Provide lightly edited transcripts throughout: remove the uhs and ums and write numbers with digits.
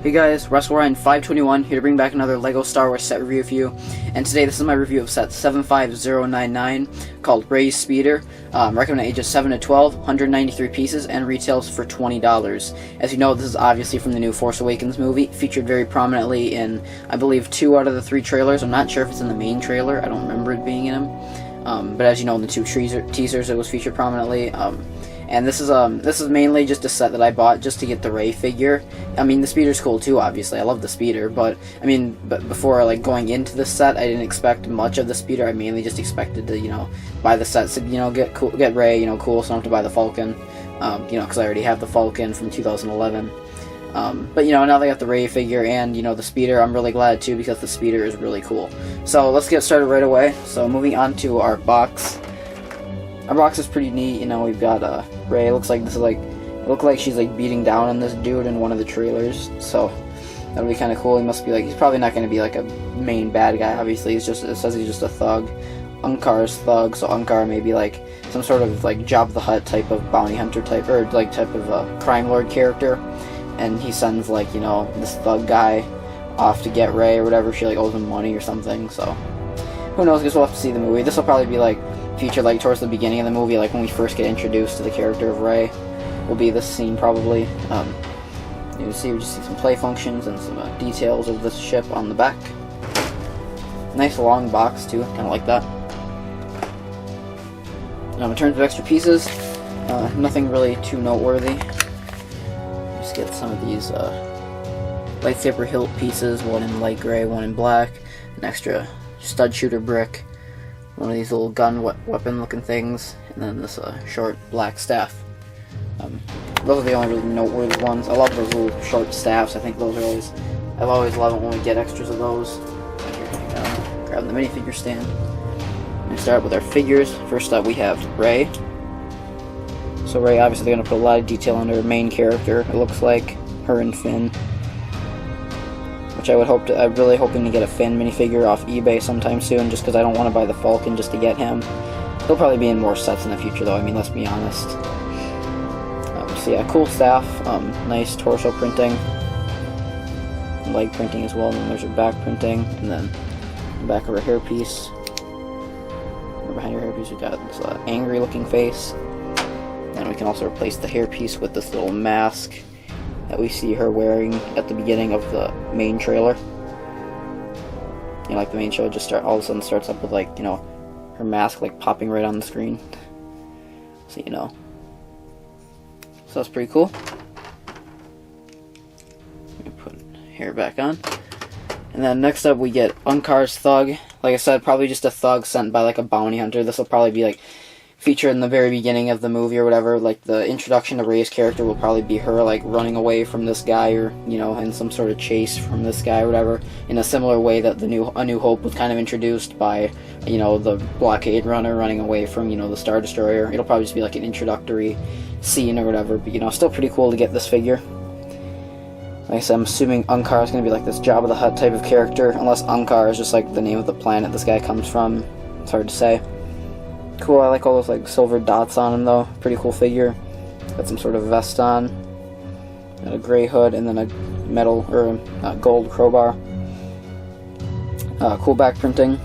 Hey guys, WrestleRyan521 here to bring back another LEGO Star Wars set review for you. And today this is my review of set 75099 called Rey's Speeder. Recommended ages 7 to 12, 193 pieces, and retails for $20. As you know, this is obviously from the new Force Awakens movie, featured very prominently in, I believe, 2 out of the 3 trailers. I'm not sure if it's in the main trailer, I don't remember it being in them. But as you know, in the 2 teasers it was featured prominently. And this is mainly just a set that I bought just to get the Rey figure. I mean, the speeder's cool too, obviously. I love the speeder, but I mean, before like going into the set, I didn't expect much of the speeder. I mainly just expected to, you know, buy the set to, you know, get Rey, you know, cool, so I don't have to buy the Falcon, you know, because I already have the Falcon from 2011. But you know, now they got the Rey figure and, you know, the speeder. I'm really glad too, because the speeder is really cool. So let's get started right away. So moving on to our box. Our box is pretty neat. You know, we've got Rey. It looks like she's like beating down on this dude in one of the trailers. So that'll be kind of cool. He must be like, he's probably not going to be like a main bad guy. Obviously, it says he's just a thug. Unkar's thug, so Unkar may be like some sort of like Jabba the Hutt type of bounty hunter type, or like type of crime lord character. And he sends like, you know, this thug guy off to get Rey or whatever. She like owes him money or something. So who knows? I guess we'll have to see the movie. This will probably be like featured like towards the beginning of the movie, like when we first get introduced to the character of Rey, will be this scene probably. We just see some play functions and some details of this ship on the back. Nice long box too, kind of like that. In terms of extra pieces, nothing really too noteworthy. Just get some of these lightsaber hilt pieces, one in light gray, one in black, an extra stud shooter brick, one of these little gun weapon looking things, and then this short black staff. Those are the only really noteworthy ones. I love those little short staffs. I think those are always, I've always loved it when we get extras of those. Grab the minifigure stand. We're gonna start with our figures. First up we have Rey. So Rey, obviously they're gonna put a lot of detail on her main character. It looks like her and Finn. Which I'm really hoping to get a Finn minifigure off eBay sometime soon, just because I don't want to buy the Falcon just to get him. He'll probably be in more sets in the future though, I mean, let's be honest. So yeah, cool staff, nice torso printing, leg printing as well, and then there's her back printing, and then the back of her hairpiece. And behind her hairpiece we got this angry looking face. And we can also replace the hairpiece with this little mask that we see her wearing at the beginning of the main trailer. You know, like the main show just all of a sudden starts up with like, you know, her mask like popping right on the screen. So you know. So that's pretty cool. Let me put hair back on. And then next up we get Unkar's thug. Like I said, probably just a thug sent by like a bounty hunter. This will probably be like featured in the very beginning of the movie or whatever. Like the introduction to Rey's character will probably be her like running away from this guy, or you know, in some sort of chase from this guy or whatever, in a similar way that A New Hope was kind of introduced by, you know, the blockade runner running away from, you know, the Star Destroyer. It'll probably just be like an introductory scene or whatever, but you know, still pretty cool to get this figure. Like I said, I'm assuming Unkar is going to be like this Jabba the Hutt type of character, unless Unkar is just like the name of the planet this guy comes from. It's hard to say. Cool, I like all those like silver dots on him though. Pretty cool figure. Got some sort of vest on, and a gray hood, and then a metal or a gold crowbar. Cool back printing.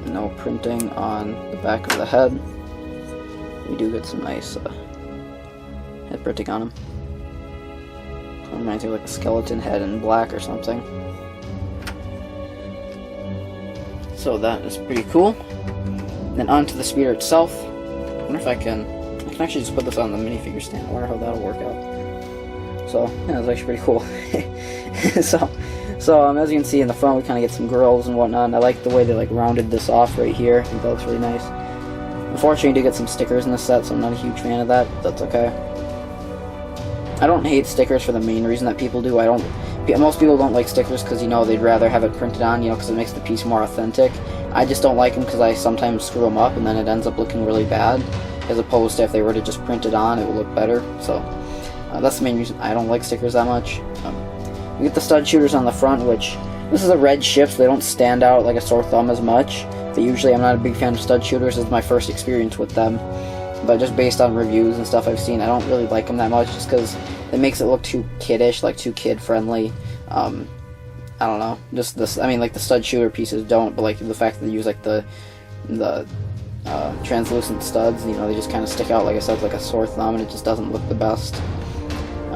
No printing on the back of the head. We do get some nice head printing on him. Reminds me of like a skeleton head in black or something. So that is pretty cool. Then onto the speeder itself. I wonder if I can actually just put this on the minifigure stand. I wonder how that'll work out. So yeah, that's actually pretty cool. so as you can see in the front, we kind of get some grills and whatnot. And I like the way they like rounded this off right here. I think that looks really nice. Unfortunately, you do get some stickers in the set, so I'm not a huge fan of that, but that's okay. I don't hate stickers for the main reason that people do. Most people don't like stickers because, you know, they'd rather have it printed on, you know, because it makes the piece more authentic. I just don't like them because I sometimes screw them up and then it ends up looking really bad, as opposed to if they were to just print it on, it would look better. So that's the main reason I don't like stickers that much. We get the stud shooters on the front, which this is a red ship, so they don't stand out like a sore thumb as much. But usually I'm not a big fan of stud shooters. It's my first experience with them. but just based on reviews and stuff I've seen, I don't really like them that much, just because it makes it look too kiddish, like too kid friendly. I don't know, just this, I mean, like the stud shooter pieces don't, but like the fact that they use like the translucent studs, you know, they just kind of stick out, like I said, like a sore thumb, and it just doesn't look the best.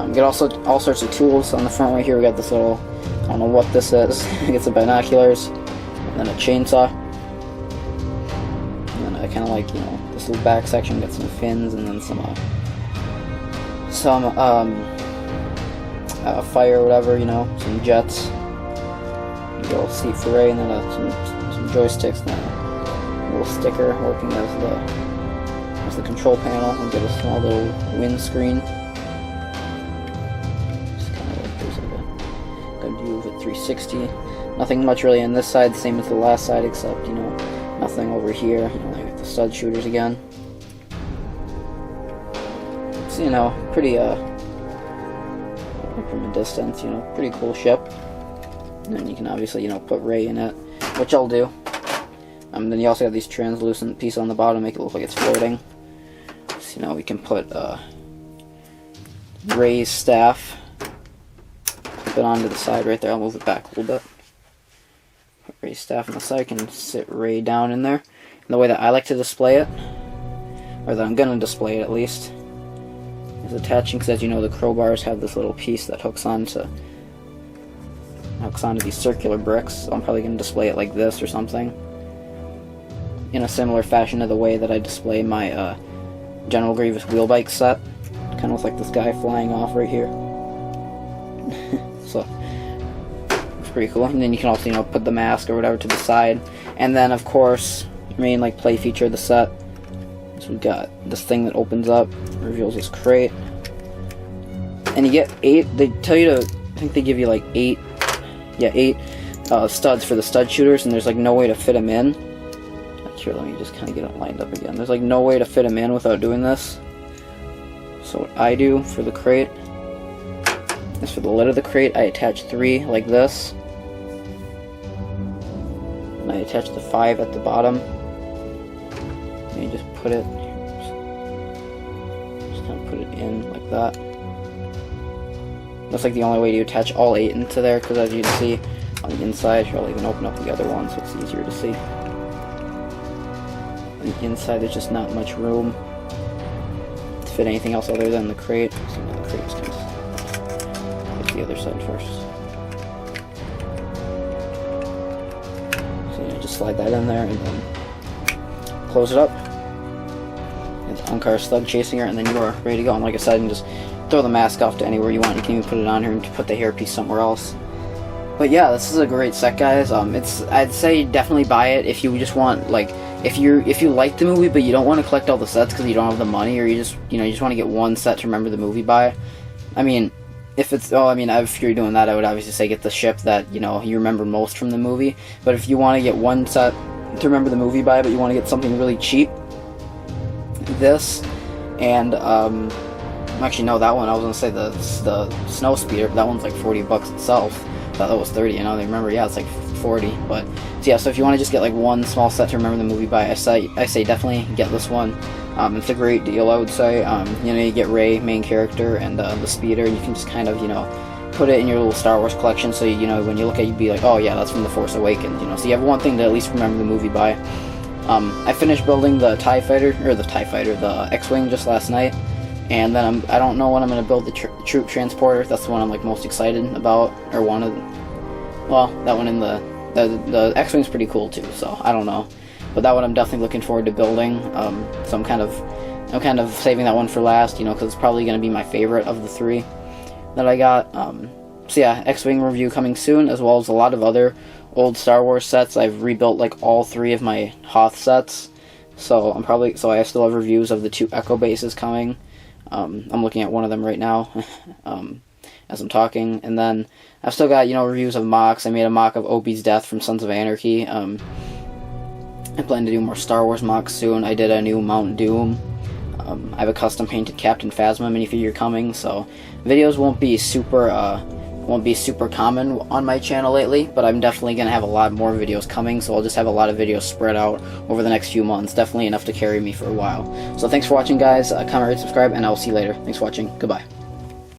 We got also all sorts of tools on the front right here. We got this little, I don't know what this is. Get some binoculars, and then a chainsaw, and then I kind of like, you know, this little back section. Got some fins, and then some fire or whatever, you know, some jets. A little seat for Ray, and then some joysticks, and then a little sticker working as the control panel, and get a small little windscreen. Good view of it 360. Nothing much really on this side, same as the last side, except, you know, nothing over here. You know, like the stud shooters again. So, you know, pretty from a distance, you know, pretty cool ship. And then you can obviously, you know, put Ray in it, which I'll do. Then you also have these translucent pieces on the bottom, make it look like it's floating. So, you know, we can put Ray's staff. Put it onto the side right there. I'll move it back a little bit. Put Ray's staff on the side. I can sit Ray down in there. And the way that I like to display it, or that I'm going to display it at least, is attaching, because as you know, the crowbars have this little piece that hooks onto these circular bricks. So I'm probably going to display it like this or something, in a similar fashion to the way that I display my General Grievous wheel bike set. Kind of looks like this guy flying off right here. So it's pretty cool. And then you can also, you know, put the mask or whatever to the side. And then of course, your main like play feature of the set is we've got this thing that opens up, reveals this crate, and you get 8. They tell you to, I think they give you like 8 studs for the stud shooters, and there's like no way to fit them in. Like here, let me just kind of get it lined up again. There's like no way to fit them in without doing this. So what I do for the crate is, for the lid of the crate, I attach 3 like this, and I attach the 5 at the bottom, and you just put it, just kind of put it in like that. That's like the only way to attach all 8 into there, because as you can see on the inside, here I'll even open up the other one so it's easier to see. On the inside there's just not much room to fit anything else other than the crate. So now the crate is kind of the other side first. So, you know, just slide that in there and then close it up. Get the Unkar slug chasing her, and then you are ready to go. And like I said, you can just throw the mask off to anywhere you want. You can even put it on here and put the hairpiece somewhere else. But yeah, this is a great set, guys. I'd say definitely buy it if you just want, like, if you like the movie but you don't want to collect all the sets because you don't have the money, or you just want to get one set to remember the movie by. I mean, if you're doing that, I would obviously say get the ship that, you know, you remember most from the movie. But if you want to get one set to remember the movie by, but you want to get something really cheap, this, and actually no, that one, I was gonna say the snow speeder, but that one's like $40 itself. I thought that was 30, and now I remember, yeah, it's like 40. But so yeah, so if you want to just get like one small set to remember the movie by, I say definitely get this one. It's a great deal, I would say. You know, you get Rey, main character, and the speeder. You can just kind of, you know, put it in your little Star Wars collection, so you know when you look at it, you'd be like, oh yeah, that's from The Force Awakens. You know, so you have one thing to at least remember the movie by. I finished building the the X-Wing just last night, and then I don't know when I'm going to build the troop transporter. That's the one I'm like most excited about, or one of. Well, that one in the X-Wing's pretty cool too, so I don't know. But that one I'm definitely looking forward to building. So I'm kind of saving that one for last, you know, because it's probably going to be my favorite of the 3 that I got. So yeah, X-Wing review coming soon, as well as a lot of other old Star Wars sets. I've rebuilt like all 3 of my Hoth sets, so I still have reviews of the 2 Echo bases coming. I'm looking at one of them right now as I'm talking, and then I've still got, you know, reviews of mocks. I made a mock of Obi's death from Sons of Anarchy. I plan to do more Star Wars mocks soon. I did a new Mount Doom. I have a custom painted Captain Phasma minifigure coming, so videos won't be super won't be super common on my channel lately, but I'm definitely going to have a lot more videos coming, so I'll just have a lot of videos spread out over the next few months. Definitely enough to carry me for a while. So thanks for watching, guys. Comment, rate, subscribe, and I will see you later. Thanks for watching. Goodbye.